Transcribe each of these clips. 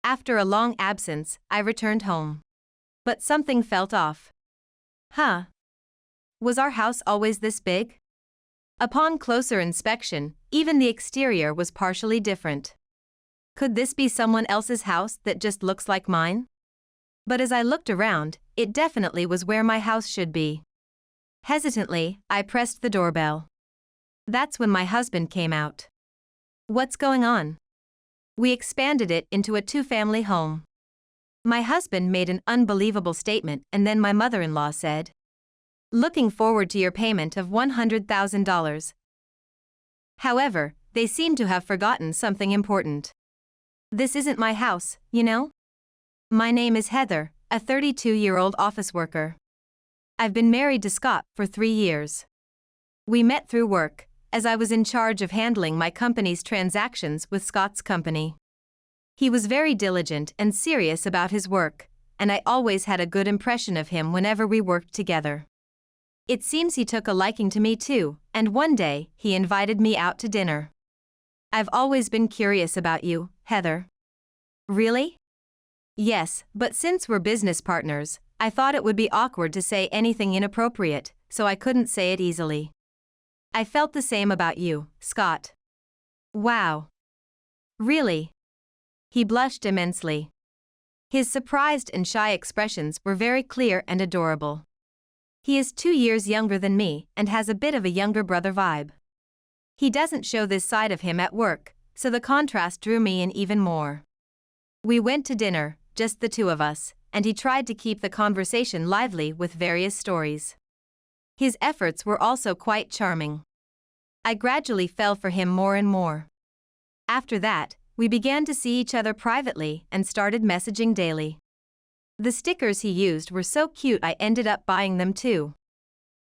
After a long absence, I returned home. But something felt off. Huh? Was our house always this big? Upon closer inspection, even the exterior was partially different. Could this be someone else's house that just looks like mine? But as I looked around, it definitely was where my house should be. Hesitantly, I pressed the doorbell. That's when my husband came out. What's going on? We expanded it into a two-family home. My husband made an unbelievable statement, and then my mother-in-law said, "Looking forward to your payment of $100,000. However, they seem to have forgotten something important. This isn't my house, you know? My name is Heather, a 32-year-old office worker. I've been married to Scott for 3 years. We met through work, as I was in charge of handling my company's transactions with Scott's company. He was very diligent and serious about his work, and I always had a good impression of him whenever we worked together. It seems he took a liking to me too, and one day, he invited me out to dinner. I've always been curious about you, Heather." "Really?" "Yes, but since we're business partners, I thought it would be awkward to say anything inappropriate, so I couldn't say it easily. I felt the same about you, Scott." "Wow. Really?" He blushed immensely. His surprised and shy expressions were very clear and adorable. He is 2 years younger than me and has a bit of a younger brother vibe. He doesn't show this side of him at work, so the contrast drew me in even more. We went to dinner, just the two of us, and he tried to keep the conversation lively with various stories. His efforts were also quite charming. I gradually fell for him more and more. After that, we began to see each other privately and started messaging daily. The stickers he used were so cute I ended up buying them too.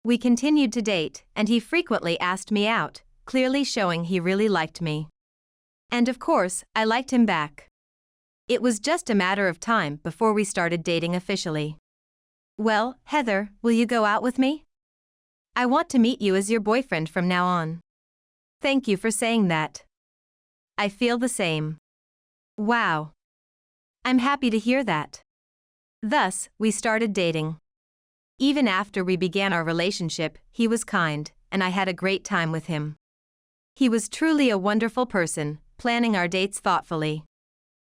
We continued to date, and he frequently asked me out, clearly showing he really liked me. And of course, I liked him back. It was just a matter of time before we started dating officially. "Well, Heather, will you go out with me? I want to meet you as your boyfriend from now on." "Thank you for saying that. I feel the same." "Wow. I'm happy to hear that." Thus, we started dating. Even after we began our relationship, he was kind, and I had a great time with him. He was truly a wonderful person, planning our dates thoughtfully.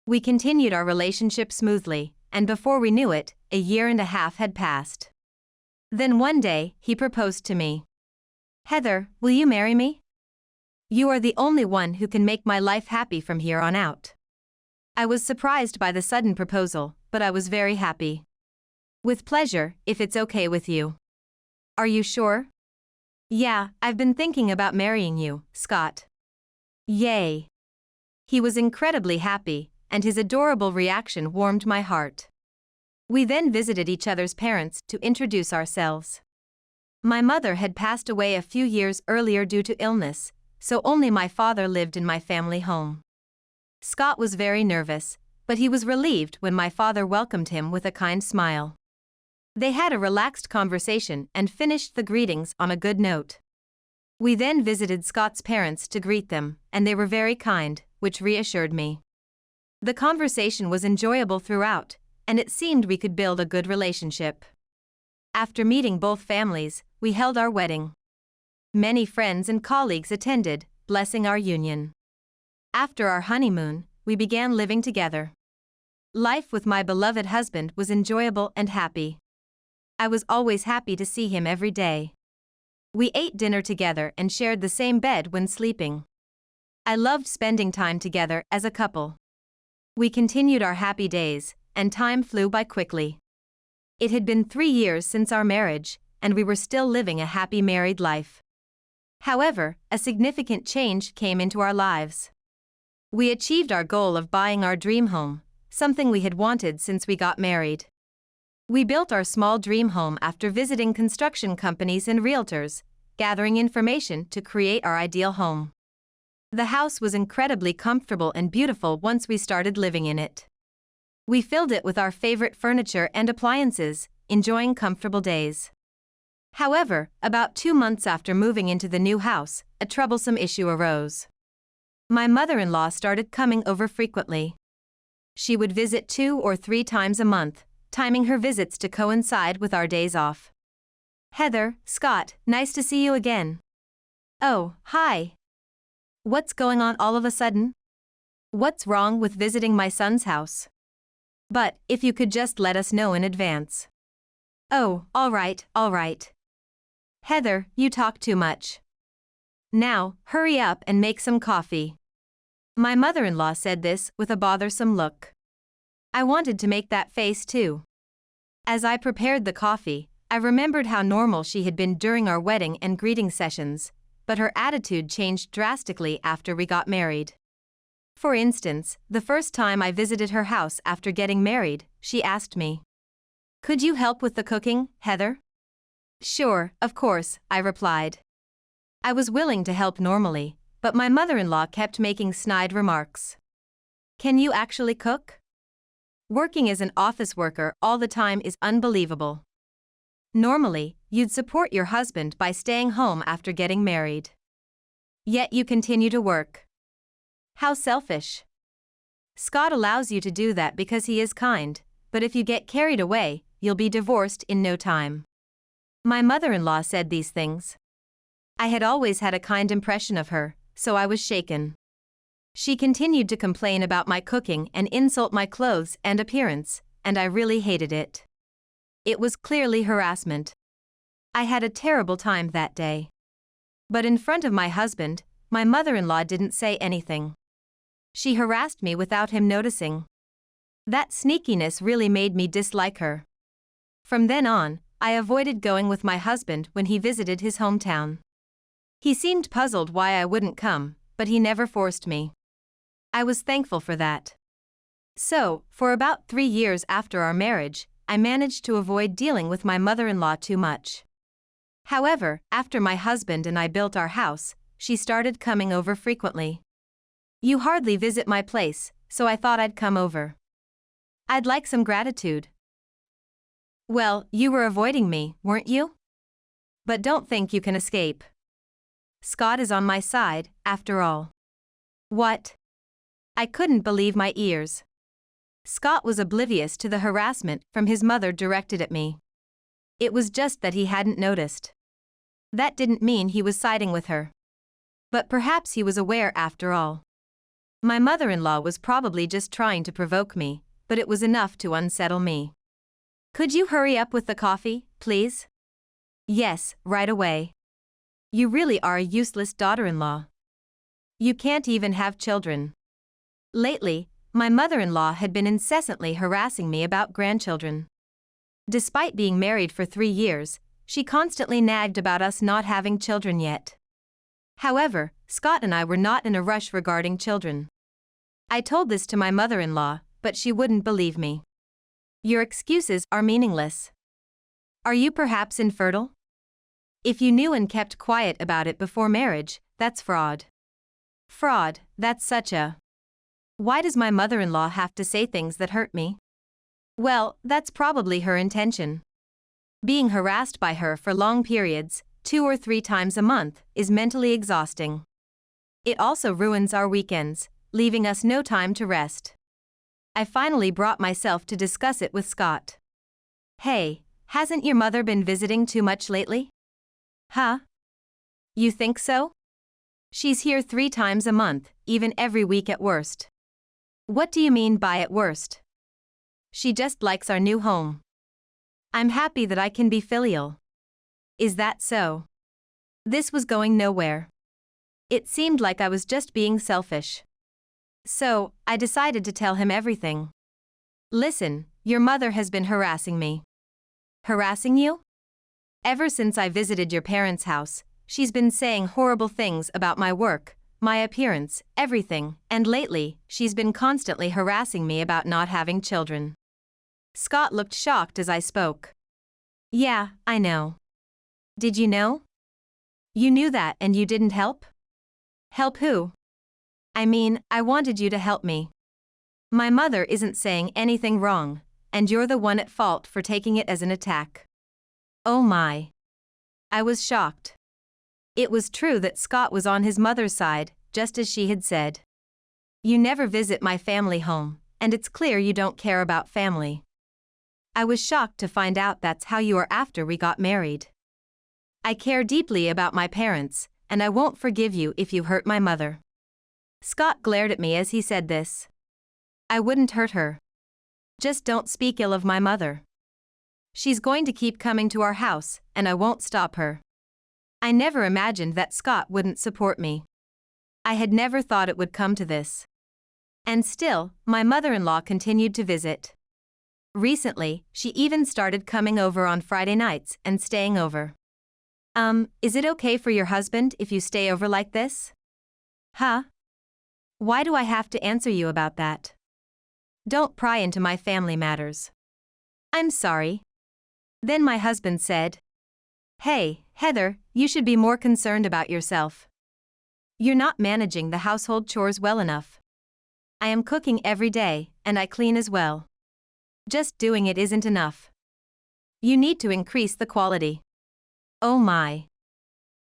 We continued our relationship smoothly, and before we knew it, a year and a half had passed. Then one day, he proposed to me. "Heather, will you marry me? You are the only one who can make my life happy from here on out." I was surprised by the sudden proposal, but I was very happy. "With pleasure, if it's okay with you." "Are you sure?" "Yeah, I've been thinking about marrying you, Scott." Yay! He was incredibly happy, and his adorable reaction warmed my heart. We then visited each other's parents to introduce ourselves. My mother had passed away a few years earlier due to illness, so only my father lived in my family home. Scott was very nervous, but he was relieved when my father welcomed him with a kind smile. They had a relaxed conversation and finished the greetings on a good note. We then visited Scott's parents to greet them, and they were very kind, which reassured me. The conversation was enjoyable throughout, and it seemed we could build a good relationship. After meeting both families, we held our wedding. Many friends and colleagues attended, blessing our union. After our honeymoon, we began living together. Life with my beloved husband was enjoyable and happy. I was always happy to see him every day. We ate dinner together and shared the same bed when sleeping. I loved spending time together as a couple. We continued our happy days, and time flew by quickly. It had been 3 years since our marriage, and we were still living a happy married life. However, a significant change came into our lives. We achieved our goal of buying our dream home, something we had wanted since we got married. We built our small dream home after visiting construction companies and realtors, gathering information to create our ideal home. The house was incredibly comfortable and beautiful once we started living in it. We filled it with our favorite furniture and appliances, enjoying comfortable days. However, about 2 months after moving into the new house, a troublesome issue arose. My mother-in-law started coming over frequently. She would visit 2 or 3 times a month, timing her visits to coincide with our days off. Heather, Scott, nice to see you again. Oh, hi. What's going on all of a sudden? What's wrong with visiting my son's house? But, if you could just let us know in advance. Oh, all right. Heather, you talk too much. Now, hurry up and make some coffee. My mother-in-law said this with a bothersome look. I wanted to make that face too. As I prepared the coffee, I remembered how normal she had been during our wedding and greeting sessions, but her attitude changed drastically after we got married. For instance, the first time I visited her house after getting married, she asked me, "Could you help with the cooking, Heather?" "Sure, of course," I replied. I was willing to help normally, but my mother-in-law kept making snide remarks. "Can you actually cook? Working as an office worker all the time is unbelievable. Normally, you'd support your husband by staying home after getting married. Yet you continue to work. How selfish. Scott allows you to do that because he is kind, but if you get carried away, you'll be divorced in no time." My mother-in-law said these things. I had always had a kind impression of her, so I was shaken. She continued to complain about my cooking and insult my clothes and appearance, and I really hated it. It was clearly harassment. I had a terrible time that day. But in front of my husband, my mother-in-law didn't say anything. She harassed me without him noticing. That sneakiness really made me dislike her. From then on, I avoided going with my husband when he visited his hometown. He seemed puzzled why I wouldn't come, but he never forced me. I was thankful for that. So, for about 3 years after our marriage, I managed to avoid dealing with my mother-in-law too much. However, after my husband and I built our house, she started coming over frequently. "You hardly visit my place, so I thought I'd come over. I'd like some gratitude." Well, you were avoiding me, weren't you? But don't think you can escape. Scott is on my side, after all. What? I couldn't believe my ears. Scott was oblivious to the harassment from his mother directed at me. It was just that he hadn't noticed. That didn't mean he was siding with her. But perhaps he was aware after all. My mother-in-law was probably just trying to provoke me, but it was enough to unsettle me. "Could you hurry up with the coffee, please?" "Yes, right away. You really are a useless daughter-in-law. You can't even have children." Lately, my mother-in-law had been incessantly harassing me about grandchildren. Despite being married for 3 years, she constantly nagged about us not having children yet. However, Scott and I were not in a rush regarding children. I told this to my mother-in-law, but she wouldn't believe me. "Your excuses are meaningless. Are you perhaps infertile? If you knew and kept quiet about it before marriage, that's fraud." Fraud, that's such a... Why does my mother-in-law have to say things that hurt me? Well, that's probably her intention. Being harassed by her for long periods, 2 or 3 times a month, is mentally exhausting. It also ruins our weekends, leaving us no time to rest. I finally brought myself to discuss it with Scott. "Hey, hasn't your mother been visiting too much lately?" "Huh? You think so? She's here 3 times a month, even every week at worst." "What do you mean by at worst?" "She just likes our new home. I'm happy that I can be filial." "Is that so?" This was going nowhere. It seemed like I was just being selfish. So, I decided to tell him everything. "Listen, your mother has been harassing me." "Harassing you?" "Ever since I visited your parents' house, she's been saying horrible things about my work, my appearance, everything, and lately, she's been constantly harassing me about not having children." Scott looked shocked as I spoke. "Yeah, I know. Did you know?" "You knew that and you didn't help?" "Help who?" "I mean, I wanted you to help me. My mother isn't saying anything wrong, and you're the one at fault for taking it as an attack." Oh my. I was shocked. It was true that Scott was on his mother's side, just as she had said. "You never visit my family home, and it's clear you don't care about family. I was shocked to find out that's how you are after we got married. I care deeply about my parents, and I won't forgive you if you hurt my mother. Scott glared at me as he said this. I wouldn't hurt her. Just don't speak ill of my mother. She's going to keep coming to our house, and I won't stop her. I never imagined that Scott wouldn't support me. I had never thought it would come to this. And still, my mother-in-law continued to visit. Recently, she even started coming over on Friday nights and staying over. Is it okay for your husband if you stay over like this? Huh? Why do I have to answer you about that? Don't pry into my family matters. I'm sorry. Then my husband said, Hey, Heather, you should be more concerned about yourself. You're not managing the household chores well enough. I am cooking every day, and I clean as well. Just doing it isn't enough. You need to increase the quality. Oh my.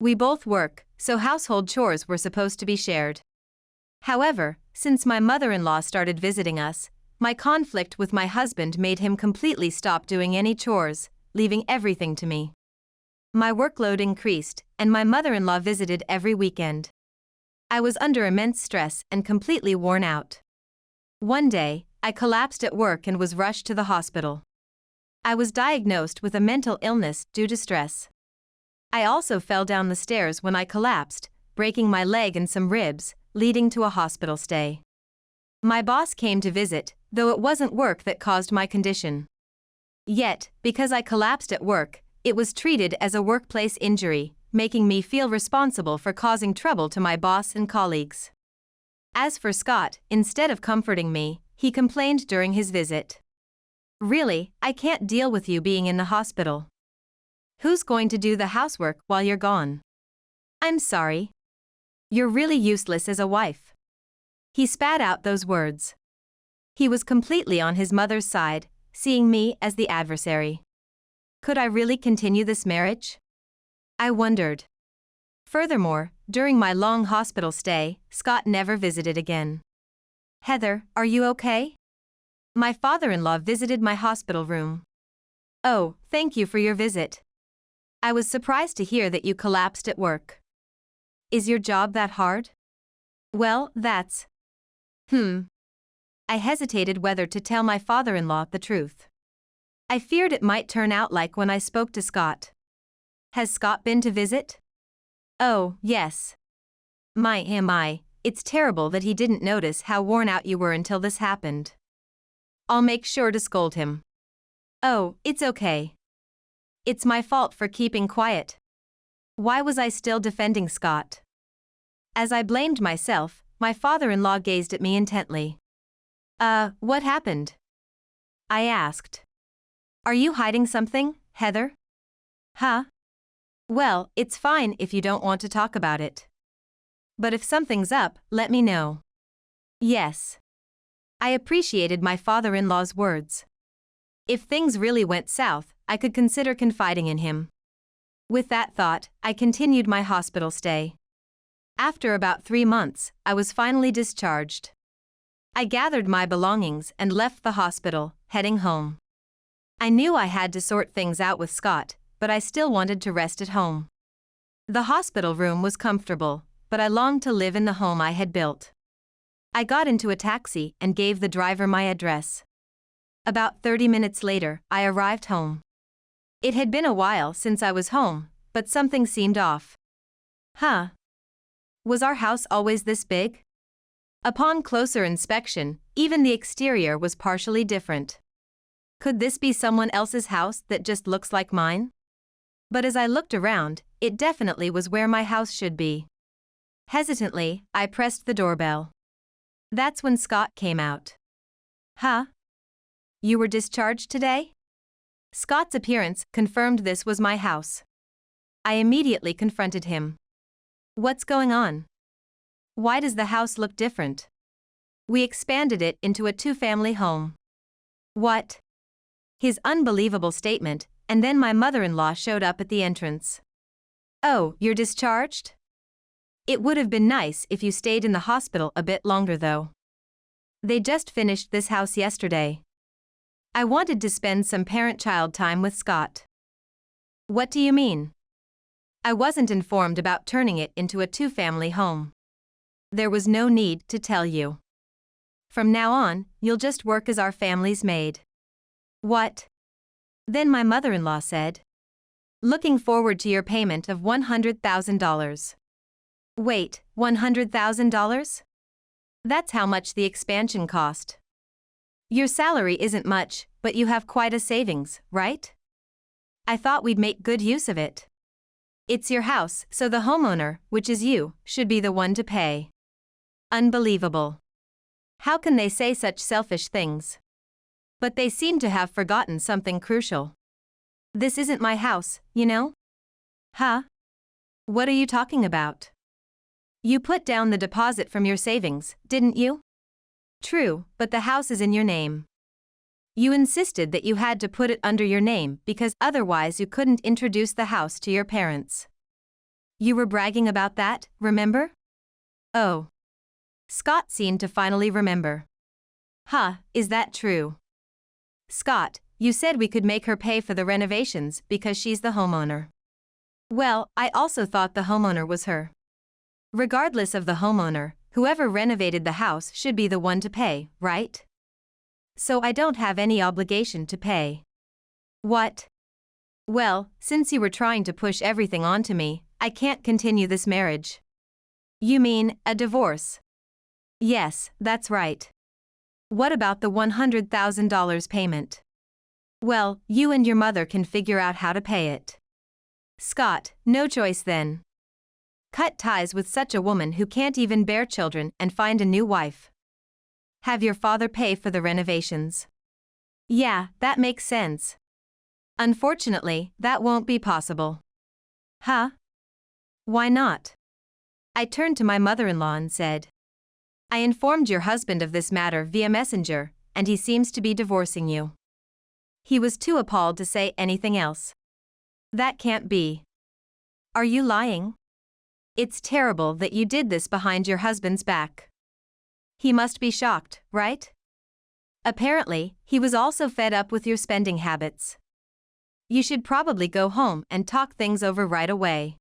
We both work, so household chores were supposed to be shared. However, since my mother-in-law started visiting us, my conflict with my husband made him completely stop doing any chores, leaving everything to me. My workload increased, and my mother-in-law visited every weekend. I was under immense stress and completely worn out. One day, I collapsed at work and was rushed to the hospital. I was diagnosed with a mental illness due to stress. I also fell down the stairs when I collapsed, breaking my leg and some ribs, leading to a hospital stay. My boss came to visit, though it wasn't work that caused my condition. Yet, because I collapsed at work, it was treated as a workplace injury, making me feel responsible for causing trouble to my boss and colleagues. As for Scott, instead of comforting me, he complained during his visit. Really, I can't deal with you being in the hospital. Who's going to do the housework while you're gone? I'm sorry. You're really useless as a wife. He spat out those words. He was completely on his mother's side, seeing me as the adversary. Could I really continue this marriage? I wondered. Furthermore, during my long hospital stay, Scott never visited again. Heather, are you okay? My father-in-law visited my hospital room. Oh, thank you for your visit. I was surprised to hear that you collapsed at work. Is your job that hard? Well, that's... I hesitated whether to tell my father-in-law the truth. I feared it might turn out like when I spoke to Scott. Has Scott been to visit? Oh, yes. It's terrible that he didn't notice how worn out you were until this happened. I'll make sure to scold him. Oh, it's okay. It's my fault for keeping quiet. Why was I still defending Scott? As I blamed myself, my father-in-law gazed at me intently. What happened? I asked. Are you hiding something, Heather? Huh? Well, it's fine if you don't want to talk about it. But if something's up, let me know. Yes. I appreciated my father-in-law's words. If things really went south, I could consider confiding in him. With that thought, I continued my hospital stay. After about 3 months, I was finally discharged. I gathered my belongings and left the hospital, heading home. I knew I had to sort things out with Scott, but I still wanted to rest at home. The hospital room was comfortable, but I longed to live in the home I had built. I got into a taxi and gave the driver my address. About 30 minutes later, I arrived home. It had been a while since I was home, but something seemed off. Huh? Was our house always this big? Upon closer inspection, even the exterior was partially different. Could this be someone else's house that just looks like mine? But as I looked around, it definitely was where my house should be. Hesitantly, I pressed the doorbell. That's when Scott came out. Huh? You were discharged today? Scott's appearance confirmed this was my house. I immediately confronted him. What's going on? Why does the house look different? We expanded it into a 2-family home. What? His unbelievable statement, and then my mother-in-law showed up at the entrance. Oh, you're discharged? It would have been nice if you stayed in the hospital a bit longer though. They just finished this house yesterday. I wanted to spend some parent-child time with Scott. What do you mean? I wasn't informed about turning it into a two-family home. There was no need to tell you. From now on, you'll just work as our family's maid. What? Then my mother-in-law said. Looking forward to your payment of $100,000. Wait, $100,000? That's how much the expansion cost. Your salary isn't much, but you have quite a savings, right? I thought we'd make good use of it. It's your house, so the homeowner, which is you, should be the one to pay. Unbelievable. How can they say such selfish things? But they seem to have forgotten something crucial. This isn't my house, you know? Huh? What are you talking about? You put down the deposit from your savings, didn't you? True, but the house is in your name. You insisted that you had to put it under your name because otherwise you couldn't introduce the house to your parents. You were bragging about that, remember? Oh. Scott seemed to finally remember. Huh, is that true? Scott, you said we could make her pay for the renovations because she's the homeowner. Well, I also thought the homeowner was her. Regardless of the homeowner, whoever renovated the house should be the one to pay, right? So I don't have any obligation to pay. What? Well, since you were trying to push everything onto me, I can't continue this marriage. You mean, a divorce? Yes, that's right. What about the $100,000 payment? Well, you and your mother can figure out how to pay it. Scott, no choice then. Cut ties with such a woman who can't even bear children and find a new wife. Have your father pay for the renovations. Yeah, that makes sense. Unfortunately, that won't be possible. Huh? Why not? I turned to my mother-in-law and said, I informed your husband of this matter via messenger, and he seems to be divorcing you. He was too appalled to say anything else. That can't be. Are you lying? It's terrible that you did this behind your husband's back. He must be shocked, right? Apparently, he was also fed up with your spending habits. You should probably go home and talk things over right away.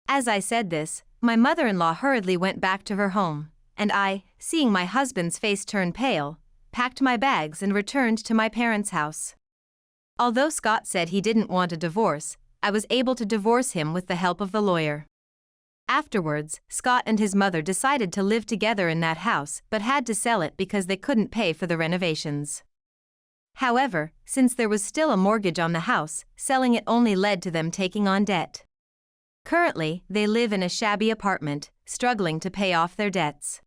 As I said this, my mother-in-law hurriedly went back to her home, and I, seeing my husband's face turn pale, packed my bags and returned to my parents' house. Although Scott said he didn't want a divorce, I was able to divorce him with the help of the lawyer. Afterwards, Scott and his mother decided to live together in that house but had to sell it because they couldn't pay for the renovations. However, since there was still a mortgage on the house, selling it only led to them taking on debt. Currently, they live in a shabby apartment, struggling to pay off their debts.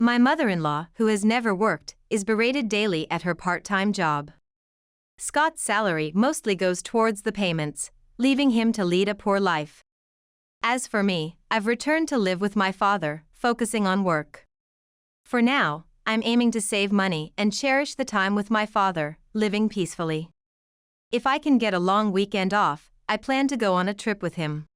My mother-in-law, who has never worked, is berated daily at her part-time job. Scott's salary mostly goes towards the payments, leaving him to lead a poor life. As for me, I've returned to live with my father, focusing on work. For now, I'm aiming to save money and cherish the time with my father, living peacefully. If I can get a long weekend off, I plan to go on a trip with him.